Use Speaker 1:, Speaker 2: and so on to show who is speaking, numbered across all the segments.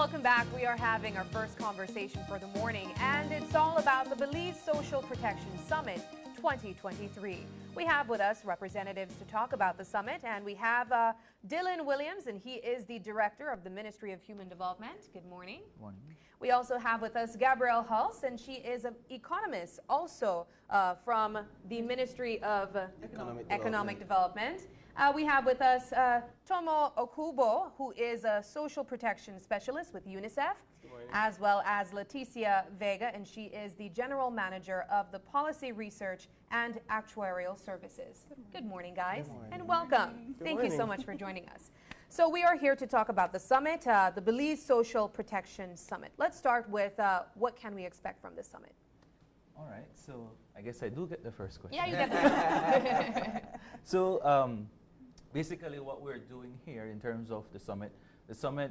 Speaker 1: Welcome back. We are having our first conversation for the morning, and it's all about the Belize Social Protection Summit 2023. We have with us representatives to talk about the summit, and we have Dylan Williams, and he is the director of the Ministry of Human Development. Good morning.
Speaker 2: Good morning.
Speaker 1: We also have with us Gabrielle Hulse, and she is an economist also from the Ministry of Economic Development. We have with us Tomo Okubo, who is a social protection specialist with UNICEF, as well as Leticia Vega, and she is the general manager of the Policy Research and Actuarial Services. Good morning, guys, and welcome. Thank you so much for joining us. So we are here to talk about the summit, the Belize Social Protection Summit. Let's start with what can we expect from this summit?
Speaker 2: All right, so I guess I do get the first question.
Speaker 1: Yeah, you get the first.
Speaker 2: So basically what we're doing here in terms of the summit,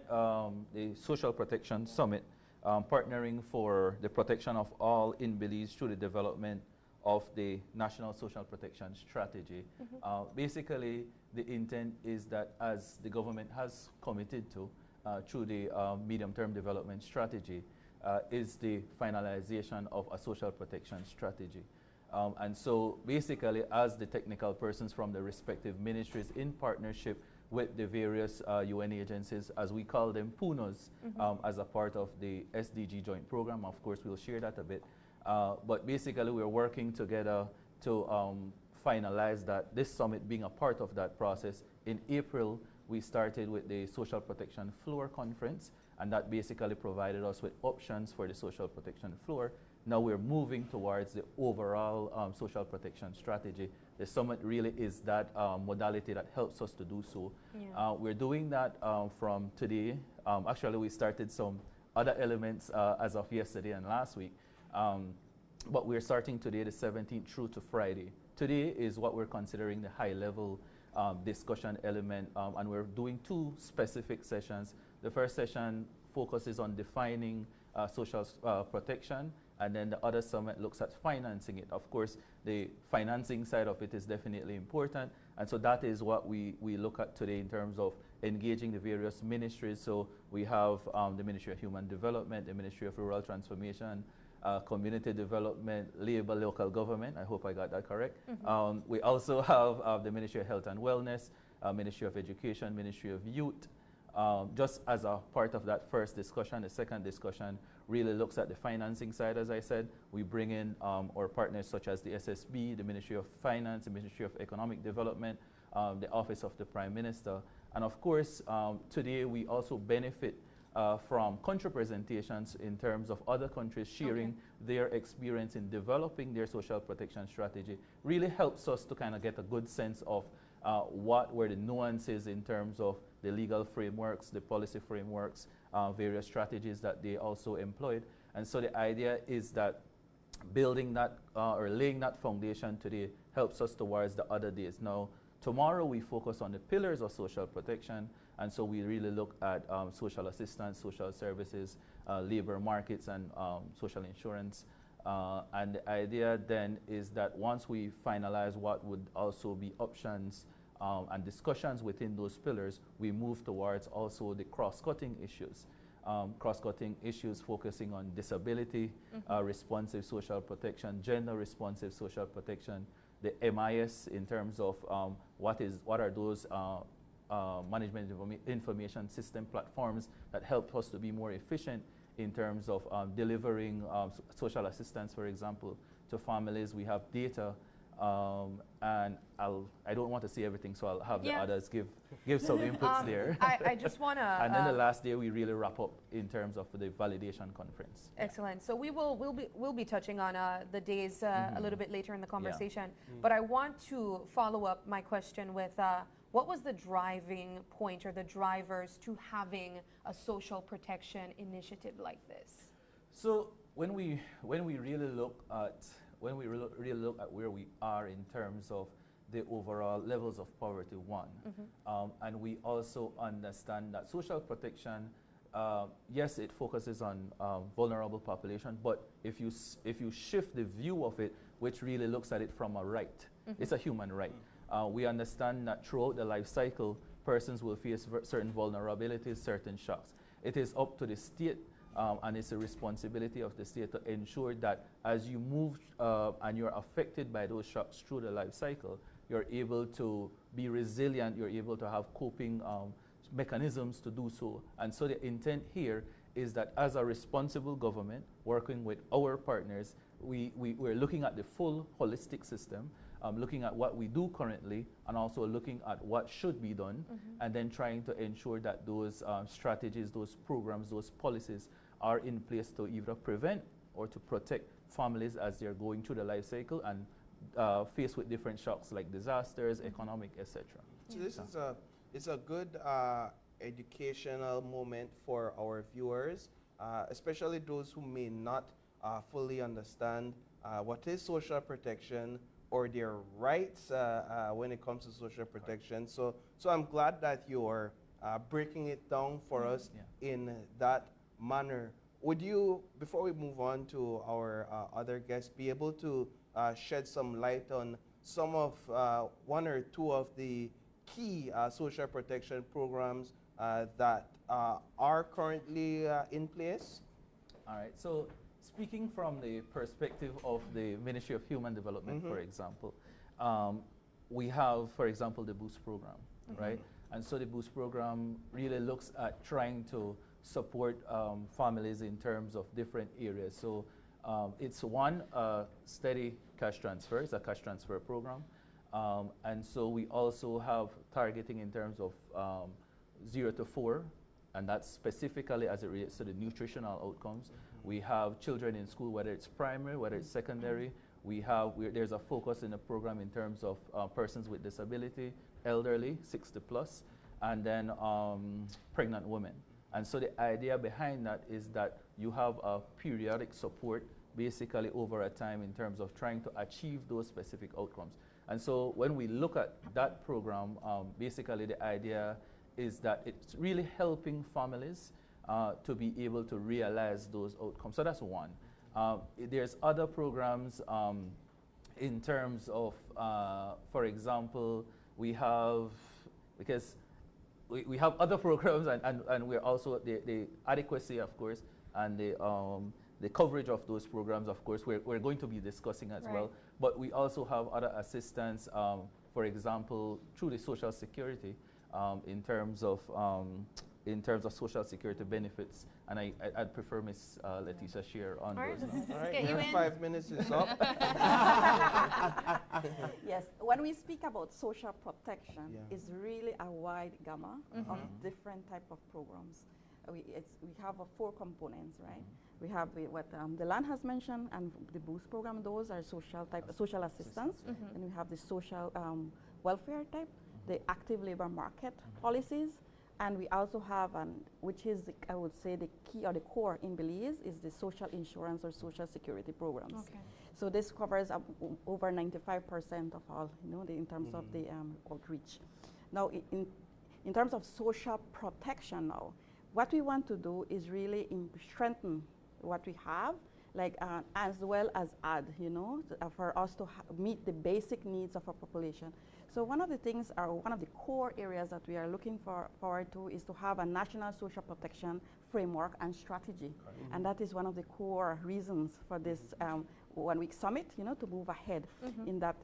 Speaker 2: the Social Protection Summit, partnering for the protection of all in Belize through the development of the National Social Protection Strategy. Basically, the intent is that as the government has committed to through the medium-term development strategy, is the finalization of a social protection strategy. And so basically, as the technical persons from the respective ministries in partnership with the various UN agencies, as we call them, PUNOs, as a part of the SDG joint program. Of course, we'll share that a bit. But basically, we're working together to finalize that, this summit being a part of that process. In April, we started with the Social Protection Floor Conference, and that basically provided us with options for the social protection floor. Now we're moving towards the overall social protection strategy. The summit really is that modality that helps us to do so. Yeah. We're doing that from today. Actually, we started some other elements as of yesterday and last week. But we're starting today, the 17th, through to Friday. Today is what we're considering the high-level discussion element, and we're doing two specific sessions. The first session focuses on defining social protection, and then the other summit looks at financing it. Of course, the financing side of it is definitely important, and so that is what we look at today in terms of engaging the various ministries. So we have the Ministry of Human Development, the Ministry of Rural Transformation, Community Development, Labor, Local Government. I hope I got that correct. We also have the Ministry of Health and Wellness, Ministry of Education, Ministry of Youth. Just as a part of that first discussion, the second discussion really looks at the financing side. As I said, we bring in our partners such as the SSB, the Ministry of Finance, the Ministry of Economic Development, the Office of the Prime Minister. And of course, today we also benefit from country presentations in terms of other countries sharing their experience in developing their social protection strategy. Really helps us to kind of get a good sense of what were the nuances in terms of the legal frameworks, the policy frameworks, various strategies that they also employed. And so the idea is that building that or laying that foundation today helps us towards the other days. Now, tomorrow we focus on the pillars of social protection, and so we really look at social assistance, social services, labor markets, and social insurance. And the idea then is that once we finalize what would also be options and discussions within those pillars, we move towards also the cross-cutting issues. Cross-cutting issues focusing on disability, responsive social protection, gender-responsive social protection, the MIS in terms of what are those management information system platforms that help us to be more efficient in terms of delivering social assistance, for example, to families. We have data, and I don't want to say everything, so I'll have the others give some inputs there.
Speaker 1: I just want to...
Speaker 2: And then the last day, we really wrap up in terms of the validation conference.
Speaker 1: Excellent. So we'll be touching on the days a little bit later in the conversation. But I want to follow up my question with what was the driving point or the drivers to having a social protection initiative like this?
Speaker 2: So when we really look at where we are in terms of the overall levels of poverty, and we also understand that social protection, yes, it focuses on vulnerable population, but if you shift the view of it, which really looks at it from a right, it's a human right. We understand that throughout the life cycle, persons will face certain vulnerabilities, certain shocks. it is up to the state, and it's a responsibility of the state to ensure that as you move and you're affected by those shocks through the life cycle, you're able to be resilient, you're able to have coping mechanisms to do so. And so the intent here is that as a responsible government, working with our partners, we're looking at the full holistic system, looking at what we do currently, and also looking at what should be done, and then trying to ensure that those strategies, those programs, those policies are in place to either prevent or to protect families as they're going through the life cycle and faced with different shocks like disasters, economic, etc.
Speaker 3: So this is it's a good educational moment for our viewers, especially those who may not fully understand what is social protection or their rights when it comes to social protection. So I'm glad that you're breaking it down for us in that manner. Would you, before we move on to our other guests, be able to shed some light on some of one or two of the key social protection programs that are currently in place?
Speaker 2: All right, so speaking from the perspective of the Ministry of Human Development, for example, we have, for example, the Boost program, right? And so the Boost program really looks at trying to support families in terms of different areas. So it's one steady cash transfer, it's a cash transfer program. And so we also have targeting in terms of 0 to 4, and that's specifically as it relates to the nutritional outcomes. We have children in school, whether it's primary, whether it's secondary. There's a focus in the program in terms of persons with disability, elderly, 60 plus, and then pregnant women. And so the idea behind that is that you have a periodic support basically over a time in terms of trying to achieve those specific outcomes. And so when we look at that program, basically the idea is that it's really helping families to be able to realize those outcomes. So that's one. There's other programs in terms of, for example, we have, because we have other programs and we're also, the adequacy, of course, and the coverage of those programs, of course, we're going to be discussing as well. But we also have other assistance, for example, through the Social Security, in terms of social security benefits, and I'd prefer Ms. Leticia share on those.
Speaker 3: All right, your 5 minutes is up.
Speaker 4: Yes, when we speak about social protection, it's really a wide gamut of different type of programs. We have 4 components, right? We have what the land has mentioned, and the Boost program. Those are social assistance, and we have the social welfare type, the active labor market policies, and we also have, which is I would say the key or the core in Belize, is the social insurance or social security programs. Okay. So this covers over 95% of all, in terms of the outreach. Now, in terms of social protection, now, what we want to do is really strengthen what we have, like as well as add, for us to meet the basic needs of our population. So one of the things, one of the core areas that we are looking forward to is to have a national social protection framework and strategy. And that is one of the core reasons for this 1 week summit, to move ahead in that.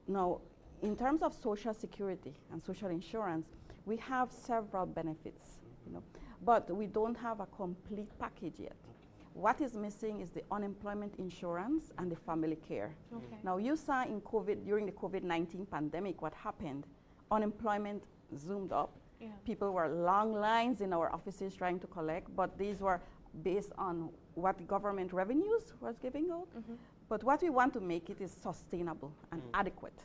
Speaker 4: Now, in terms of social security and social insurance, we have several benefits, but we don't have a complete package yet. What is missing is the unemployment insurance and the family care. Okay. Now, you saw in during the COVID-19 pandemic, what happened. Unemployment zoomed up. Yeah. People were long lines in our offices trying to collect, but these were based on what the government revenues was giving out. But what we want to make it is sustainable and adequate,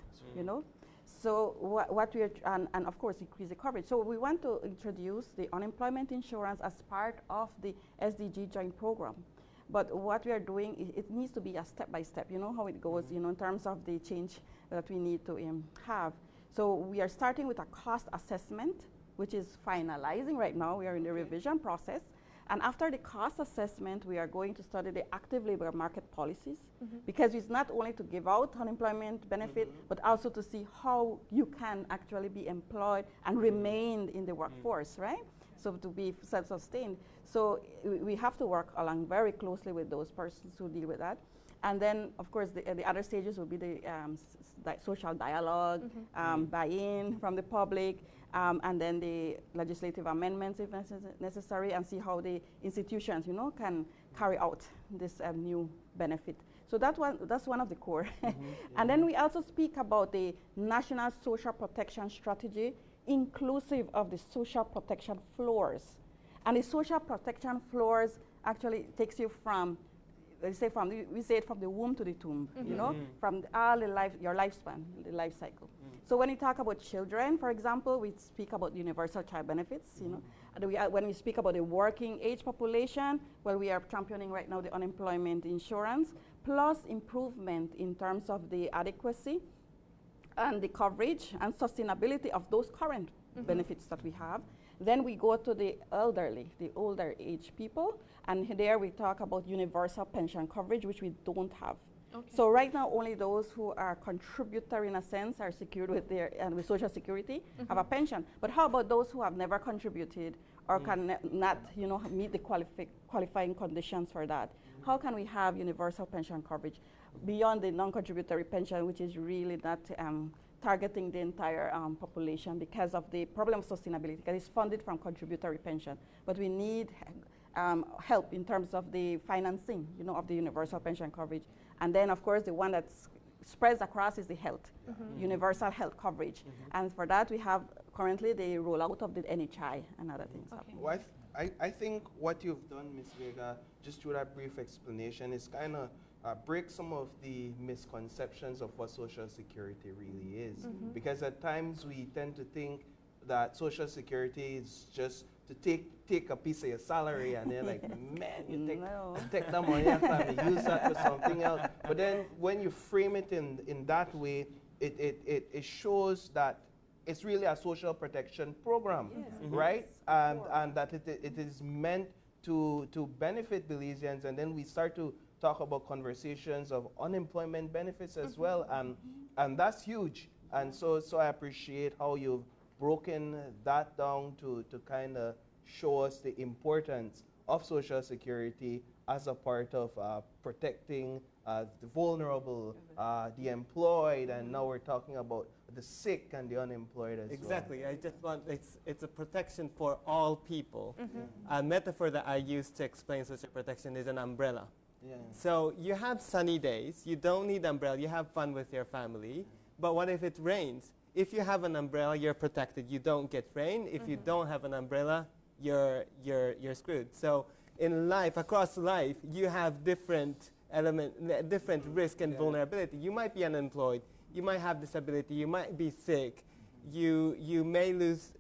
Speaker 4: So what we are, and of course increase the coverage. So we want to introduce the unemployment insurance as part of the SDG joint program. But what we are doing, it needs to be a step by step, how it goes, in terms of the change that we need to have. So we are starting with a cost assessment, which is finalizing right now. We are in the revision process. And after the cost assessment, we are going to study the active labor market policies, because it's not only to give out unemployment benefit, but also to see how you can actually be employed and remain in the workforce, right? So to be self-sustained. So we have to work along very closely with those persons who deal with that. And then, of course, the other stages will be the social dialogue, buy-in from the public, and then the legislative amendments if necessary, and see how the institutions, can carry out this new benefit. So that's one of the core. And then we also speak about the National Social Protection Strategy, inclusive of the social protection floors. And the social protection floors actually takes you from, we say it from the womb to the tomb, from all your lifespan, the life cycle. So when we talk about children, for example, we speak about universal child benefits, when we speak about the working age population, well, we are championing right now the unemployment insurance, plus improvement in terms of the adequacy and the coverage and sustainability of those current benefits that we have. Then we go to the elderly, the older age people, and there we talk about universal pension coverage, which we don't have. Okay. So right now, only those who are contributory in a sense are secured with their with Social Security have a pension. But how about those who have never contributed or can not, meet the qualifying conditions for that? How can we have universal pension coverage beyond the non-contributory pension, which is really not targeting the entire population because of the problem of sustainability, because it's funded from contributory pension. But we need help in terms of the financing, of the universal pension coverage. And then, of course, the one that spreads across is the health, universal health coverage. And for that, we have currently the rollout of the NHI and other things.
Speaker 1: Okay.
Speaker 3: Well, I think what you've done, Ms. Vega, just through that brief explanation, is kind of break some of the misconceptions of what Social Security really is. Because at times we tend to think that Social Security is just to take a piece of your salary and then you take that money and use that for something else. But then when you frame it in that way, it shows that it's really a social protection program, right? And that it is meant to benefit Belizeans, and then we start to talk about conversations of unemployment benefits as well, and that's huge. And so I appreciate how you've broken that down to kind of show us the importance of Social Security as a part of protecting the vulnerable, the employed, and now we're talking about the sick and the unemployed as well.
Speaker 5: Exactly. I just want, it's a protection for all people. A metaphor that I use to explain social protection is an umbrella.
Speaker 3: Yeah.
Speaker 5: So you have sunny days, you don't need umbrella, you have fun with your family, but what if it rains? If you have an umbrella, you're protected, you don't get rain. If you don't have an umbrella, you're screwed. So in life, across life, you have different different risk and vulnerability. You might be unemployed, you might have disability, you might be sick, you may lose,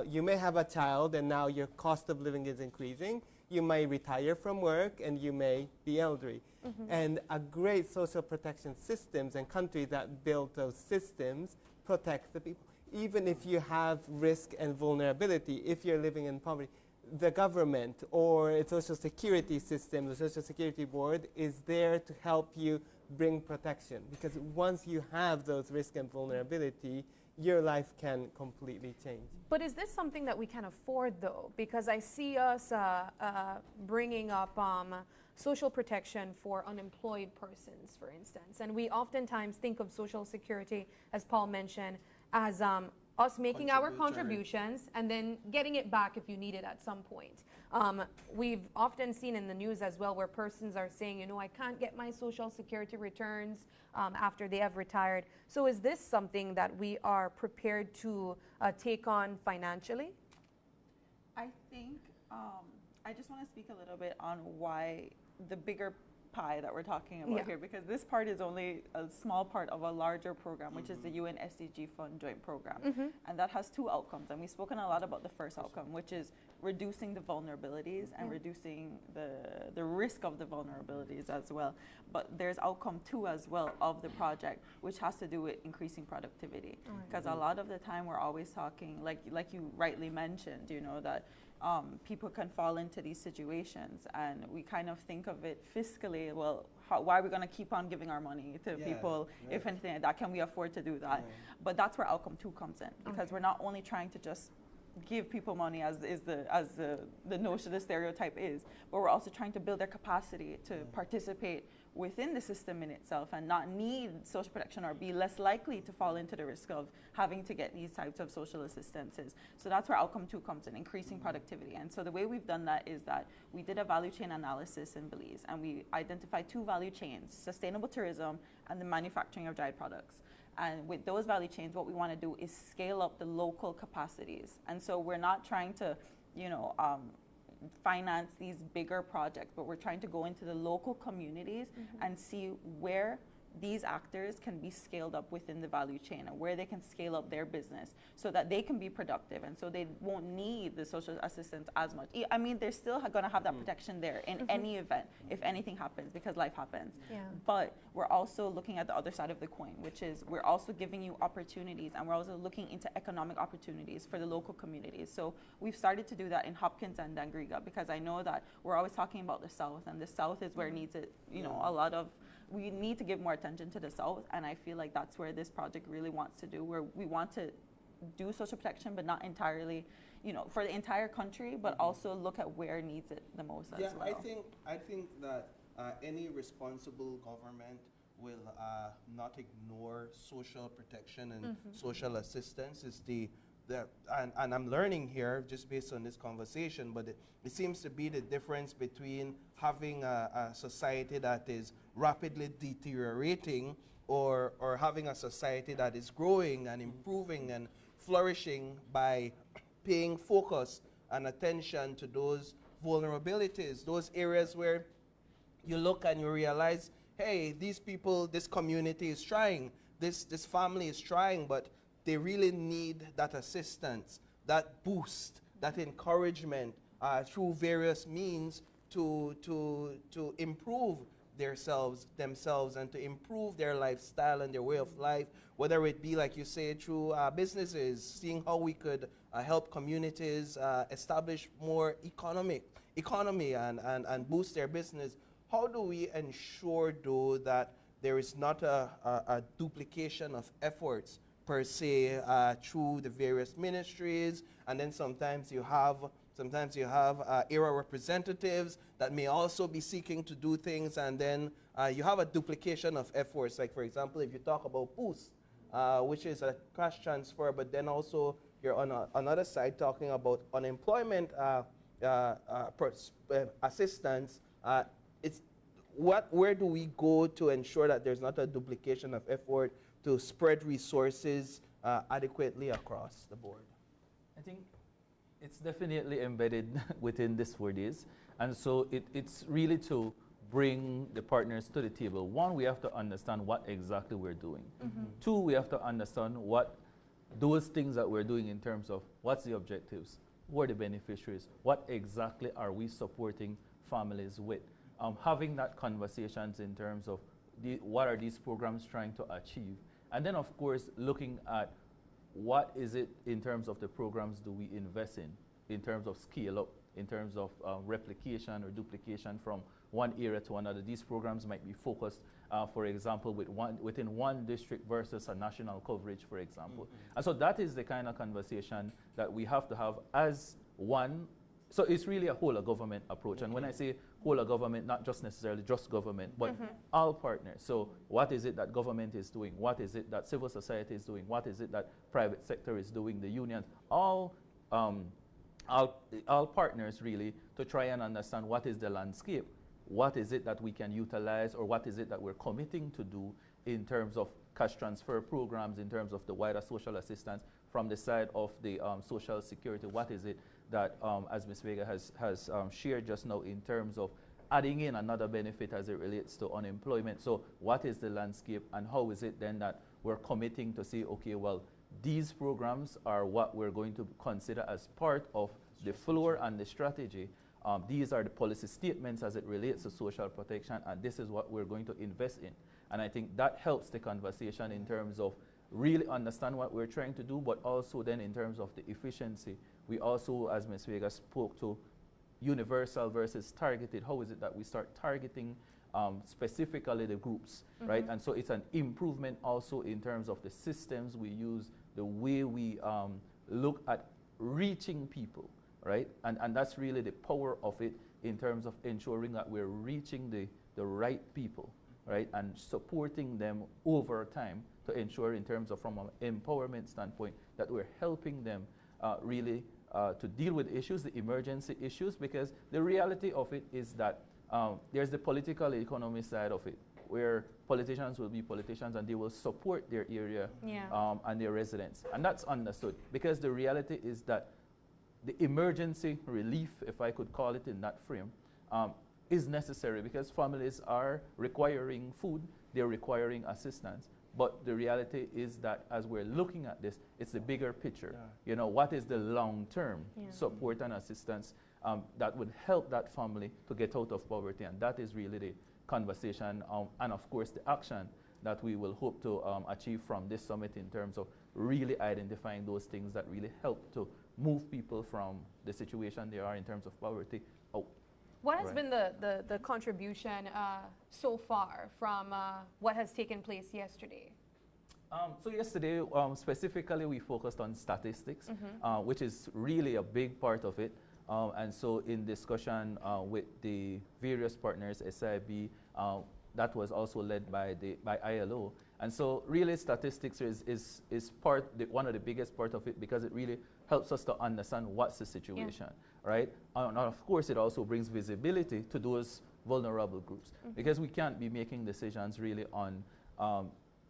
Speaker 5: you may have a child and now your cost of living is increasing. You may retire from work and you may be elderly. And a great social protection systems and countries that build those systems protect the people. Even if you have risk and vulnerability, if you're living in poverty, the government or its social security system, the Social Security Board, is there to help you bring protection. Because once you have those risk and vulnerability, your life can completely change.
Speaker 1: But is this something that we can afford, though? Because I see us bringing up social protection for unemployed persons, for instance. And we oftentimes think of Social Security, as Paul mentioned, as us making our contributions and then getting it back if you need it at some point. We've often seen in the news as well where persons are saying, I can't get my Social Security returns after they have retired. So is this something that we are prepared to take on financially?
Speaker 6: I think I just want to speak a little bit on why the bigger pie that we're talking about here, because this part is only a small part of a larger program, which is the UN SDG Fund Joint Program. And that has two outcomes. And we've spoken a lot about the first outcome, which is reducing the vulnerabilities and reducing the risk of the vulnerabilities as well. But there's outcome 2 as well of the project, which has to do with increasing productivity. Because a lot of the time we're always talking, like you rightly mentioned, that people can fall into these situations, and we kind of think of it fiscally. Well, why are we going to keep on giving our money to people if anything like that? Can we afford to do that? But that's where outcome 2 comes in, because we're not only trying to just give people money as the notion, the stereotype is, but we're also trying to build their capacity to participate within the system in itself and not need social protection or be less likely to fall into the risk of having to get these types of social assistances. So that's where outcome 2 comes in, increasing productivity. And so the way we've done that is that we did a value chain analysis in Belize, and we identified 2 value chains, sustainable tourism and the manufacturing of dried products. And with those value chains, what we want to do is scale up the local capacities. And so we're not trying to, finance these bigger projects, but we're trying to go into the local communities and see where these actors can be scaled up within the value chain and where they can scale up their business so that they can be productive and so they won't need the social assistance as much. I mean, they're still going to have that protection there in any event if anything happens, because life happens.
Speaker 1: Yeah.
Speaker 6: But we're also looking at the other side of the coin, which is we're also giving you opportunities, and we're also looking into economic opportunities for the local communities. So we've started to do that in Hopkins and Dangriga, because I know that we're always talking about the South, and the South is where it needs it, a lot of, we need to give more attention to the South, and I feel like that's where this project really wants to do, where we want to do social protection, but not entirely, for the entire country, but also look at where needs it the most as well.
Speaker 3: I think that any responsible government will not ignore social protection and social assistance. And I'm learning here just based on this conversation, but it seems to be the difference between having a society that is rapidly deteriorating or having a society that is growing and improving and flourishing by paying focus and attention to those vulnerabilities, those areas where you look and you realize, hey, these people, this community is trying, this family is trying, but they really need that assistance, that boost, that encouragement through various means to improve themselves and to improve their lifestyle and their way of life, whether it be, like you say, through businesses, seeing how we could help communities establish more economy and boost their business. How do we ensure, though, that there is not a duplication of efforts per se through the various ministries, and then sometimes you have area representatives that may also be seeking to do things, and then you have a duplication of efforts. Like, for example, if you talk about Boost, which is a cash transfer, but then also you're on another side talking about unemployment assistance. Where do we go to ensure that there's not a duplication of effort to spread resources adequately across the board?
Speaker 2: I think it's definitely embedded within this 4 days. And so it's really to bring the partners to the table. One, we have to understand what exactly we're doing. 2, we have to understand what those things that we're doing in terms of what's the objectives, who are the beneficiaries, what exactly are we supporting families with. Having that conversations in terms of what are these programs trying to achieve. And then, of course, looking at what is it in terms of the programs do we invest in terms of scale up, in terms of replication or duplication from one area to another. These programs might be focused, for example, within one district versus a national coverage, for example. And so that is the kind of conversation that we have to have as one. So it's really a whole of government approach. And when I say whole of government, not just necessarily just government, but all partners. So what is it that government is doing? What is it that civil society is doing? What is it that private sector is doing? The unions, all partners really, to try and understand what is the landscape. What is it that we can utilize, or what is it that we're committing to do in terms of cash transfer programs, in terms of the wider social assistance from the side of the social security? What is it that, as Ms. Vega has shared just now, in terms of adding in another benefit as it relates to unemployment? So what is the landscape, and how is it then that we're committing to say, okay, well, these programs are what we're going to consider as part of the floor and the strategy. These are the policy statements as it relates to social protection, and this is what we're going to invest in. And I think that helps the conversation in terms of really understand what we're trying to do, but also then in terms of the efficiency. We also, as Ms. Vega spoke to, universal versus targeted. How is it that we start targeting specifically the groups, right? And so it's an improvement also in terms of the systems we use, the way we look at reaching people, right? And that's really the power of it in terms of ensuring that we're reaching the right people, right? And supporting them over time to ensure in terms of from an empowerment standpoint that we're helping them really to deal with issues, the emergency issues, because the reality of it is that there's the political economy side of it, where politicians will be politicians and they will support their area and their residents. And that's understood, because the reality is that the emergency relief, if I could call it in that frame, is necessary because families are requiring food, they're requiring assistance. But the reality is that as we're looking at this, it's the bigger picture. You know, what is the long-term support and assistance that would help that family to get out of poverty? And that is really the conversation and of course the action that we will hope to achieve from this summit in terms of really identifying those things that really help to move people from the situation they are in terms of poverty out.
Speaker 1: What has been the contribution so far from what has taken place yesterday?
Speaker 2: So yesterday, specifically, we focused on statistics, which is really a big part of it. And so in discussion with the various partners, SIB, that was also led by ILO. And so really statistics is one of the biggest part of it because it really helps us to understand what's the situation, right? And of course, it also brings visibility to those vulnerable groups because we can't be making decisions really on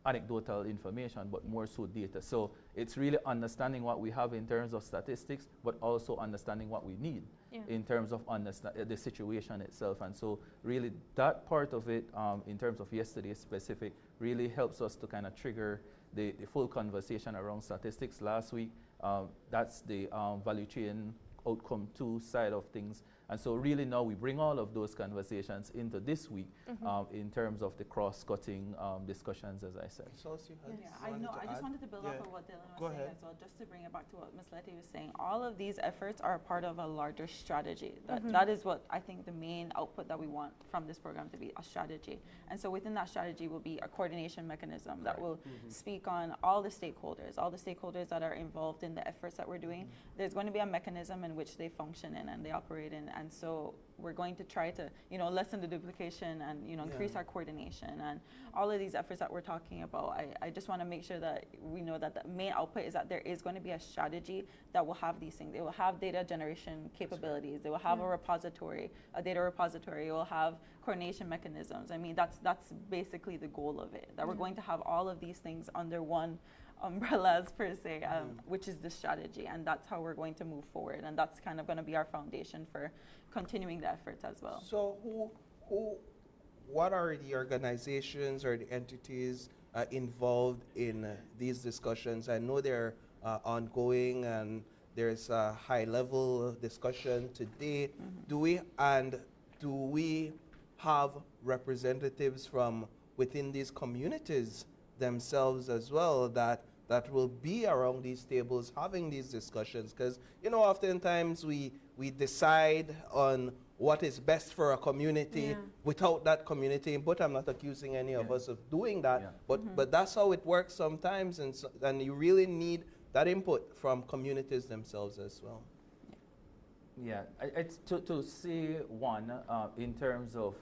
Speaker 2: anecdotal information, but more so data. So it's really understanding what we have in terms of statistics, but also understanding what we need in terms of the situation itself. And so really that part of it, in terms of yesterday's specific, really helps us to kind of trigger the full conversation around statistics. Last week, that's the value chain outcome 2 side of things. And so really now we bring all of those conversations into this week in terms of the cross-cutting discussions, as I said.
Speaker 6: I know. I just wanted to build off of what Dylan was saying as well, just to bring it back to what Ms. Letty was saying. All of these efforts are part of a larger strategy. That is what I think the main output that we want from this program to be, a strategy. And so within that strategy will be a coordination mechanism that will speak on all the stakeholders that are involved in the efforts that we're doing. There's going to be a mechanism in which they function in and they operate in. And so we're going to try to, lessen the duplication and, increase our coordination and all of these efforts that we're talking about. I just want to make sure that we know that the main output is that there is going to be a strategy that will have these things. It will have data generation capabilities. They will have a repository, a data repository. It will have coordination mechanisms. I mean, that's basically the goal of it, that we're going to have all of these things under one umbrellas per se, which is the strategy, and that's how we're going to move forward, and that's kind of going to be our foundation for continuing the efforts as well.
Speaker 3: So what are the organizations or the entities involved in these discussions? I know they're ongoing and there's a high-level discussion today. Do we have representatives from within these communities themselves as well that will be around these tables having these discussions? Because oftentimes we decide on what is best for a community without that community input. I'm not accusing any of us of doing that, but that's how it works sometimes, and you really need that input from communities themselves as well.
Speaker 2: It's to see one in terms of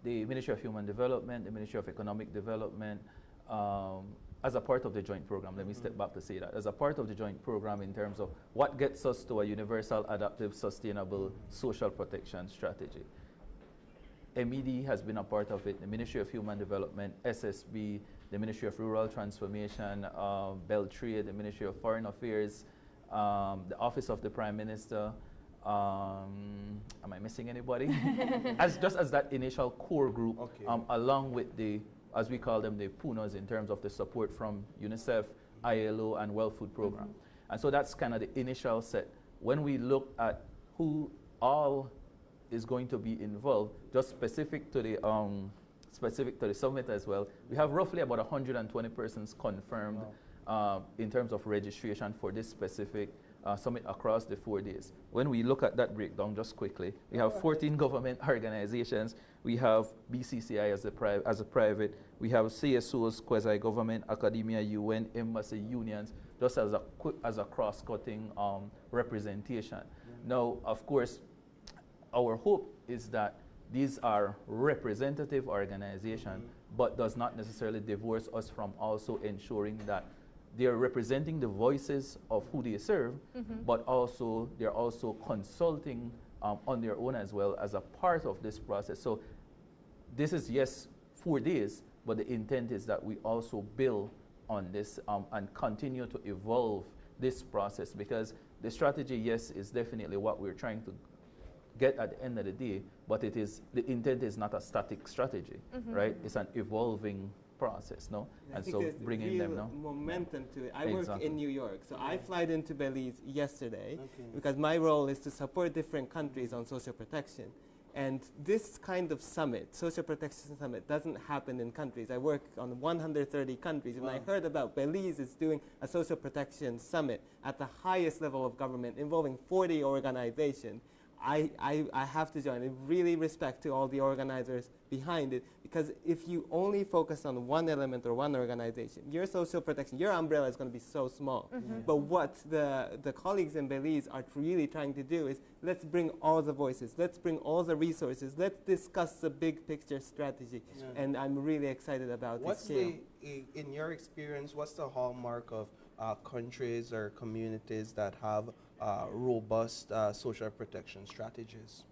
Speaker 2: the Ministry of Human Development, the Ministry of Economic Development, as a part of the joint program. Let me step back to say that. As a part of the joint program in terms of what gets us to a universal, adaptive, sustainable social protection strategy. MED has been a part of it, the Ministry of Human Development, SSB, the Ministry of Rural Transformation, Beltrade, the Ministry of Foreign Affairs, the Office of the Prime Minister. Am I missing anybody? Just as that initial core group, along with the, as we call them, the PUNAs in terms of the support from UNICEF, ILO, and World Food Program. And so that's kind of the initial set. When we look at who all is going to be involved, just specific to the summit as well, we have roughly about 120 persons confirmed in terms of registration for this specific summit across the 4 days. When we look at that breakdown just quickly, we have 14 government organizations, We have BCCI as a private. We have CSOs, quasi-government, academia, UN, embassy, unions, just as a cross-cutting representation. Now, of course, our hope is that these are representative organizations, but does not necessarily divorce us from also ensuring that they're representing the voices of who they serve, but also they're also consulting on their own as well as a part of this process. So this is, yes, 4 days, but the intent is that we also build on this and continue to evolve this process, because the strategy, yes, is definitely what we're trying to get at the end of the day, but it is, the intent is not a static strategy, right? It's an evolving process, no? And so bringing them, no?
Speaker 5: Momentum to it. I work in New York, so I flight into Belize yesterday because my role is to support different countries on social protection. And this kind of summit, social protection summit, doesn't happen in countries. I work on 130 countries, and I heard about Belize is doing a social protection summit at the highest level of government involving 40 organizations. I have to join. I really respect to all the organizers behind it, because if you only focus on one element or one organization, your social protection, your umbrella is going to be so small. But what the colleagues in Belize are really trying to do is, let's bring all the voices, let's bring all the resources, let's discuss the big picture strategy. And I'm really excited about
Speaker 3: What's
Speaker 5: this.
Speaker 3: in your experience, what's the hallmark of countries or communities that have robust social protection strategies?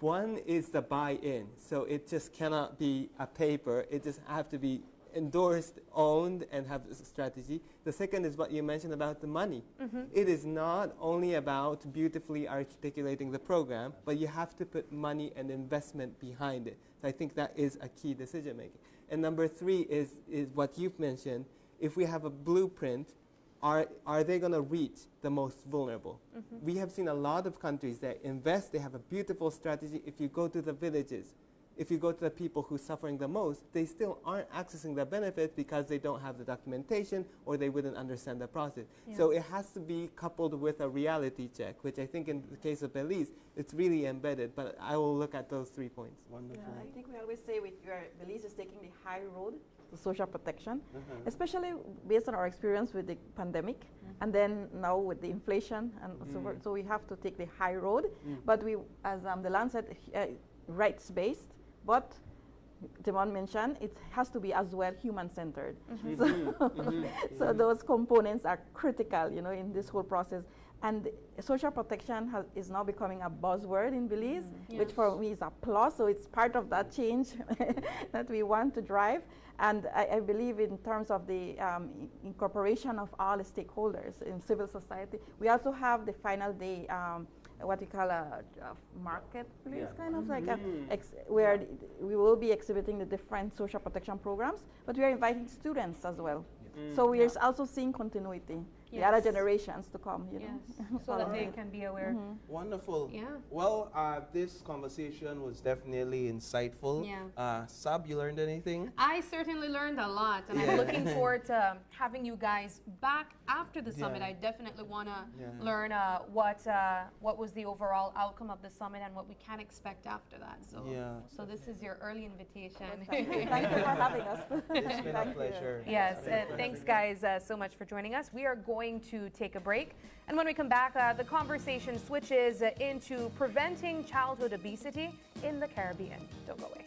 Speaker 5: One is the buy-in. So it just cannot be a paper. It just have to be endorsed, owned, and have a strategy. The second is what you mentioned about the money. It is not only about beautifully articulating the program, but you have to put money and investment behind it. So I think that is a key decision making. And number 3 is what you've mentioned. If we have a blueprint, are they going to reach the most vulnerable? We have seen a lot of countries that invest, they have a beautiful strategy. If you go to the villages, if you go to the people who are suffering the most, they still aren't accessing the benefit because they don't have the documentation or they wouldn't understand the process. So it has to be coupled with a reality check, which I think in the case of Belize, it's really embedded, but I will look at those 3 points.
Speaker 3: Wonderful.
Speaker 4: Yeah, I think we always say Belize is taking the high road to social protection, especially based on our experience with the pandemic, and then now with the inflation, and so we have to take the high road. But we, as Delan said, rights-based, but Timon mentioned, it has to be as well human-centered. So those components are critical, you know, in this whole process. And social protection is now becoming a buzzword in Belize, which for me is a plus. So it's part of that change that we want to drive. And I believe in terms of the incorporation of all the stakeholders in civil society. We also have the final day, what we call a marketplace, kind of like where we will be exhibiting the different social protection programs, but we are inviting students as well. So we are also seeing continuity, the other generations to come, you know.
Speaker 1: So that they can be aware.
Speaker 3: Wonderful.
Speaker 1: Yeah.
Speaker 3: Well, this conversation was definitely insightful. Sab, you learned anything?
Speaker 1: I certainly learned a lot, and I'm looking forward to having you guys back after the summit. I definitely want to learn what was the overall outcome of the summit and what we can expect after that. So, so this is your early invitation.
Speaker 4: Thank you for having us.
Speaker 3: It's been a pleasure.
Speaker 1: Yes, thanks guys so much for joining us. We are going to take a break, and when we come back, the conversation switches into preventing childhood obesity in the Caribbean. Don't go away.